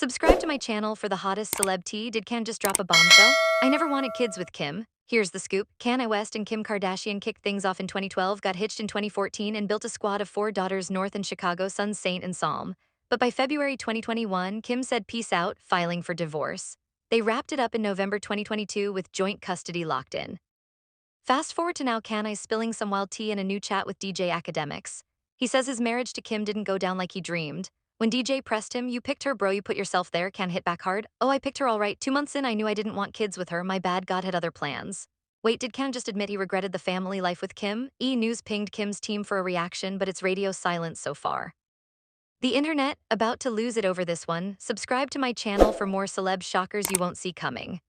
Subscribe to my channel for the hottest celeb tea. Did Kan just drop a bombshell? I never wanted kids with Kim. Here's the scoop. Kanye West and Kim Kardashian kicked things off in 2012, got hitched in 2014, and built a squad of 4 daughters north in Chicago, sons Saint and Psalm. But by February 2021, Kim said peace out, filing for divorce. They wrapped it up in November 2022 with joint custody locked in. Fast forward to now, Kanye's spilling some wild tea in a new chat with DJ Academics. He says his marriage to Kim didn't go down like he dreamed. When DJ pressed him, "You picked her, bro, you put yourself there," Can hit back hard. "Oh, I picked her all right. 2 months in, I knew I didn't want kids with her. My bad, God had other plans." Wait, did Can just admit he regretted the family life with Kim? E! News pinged Kim's team for a reaction, but it's radio silence so far. The internet, about to lose it over this one. Subscribe to my channel for more celeb shockers you won't see coming.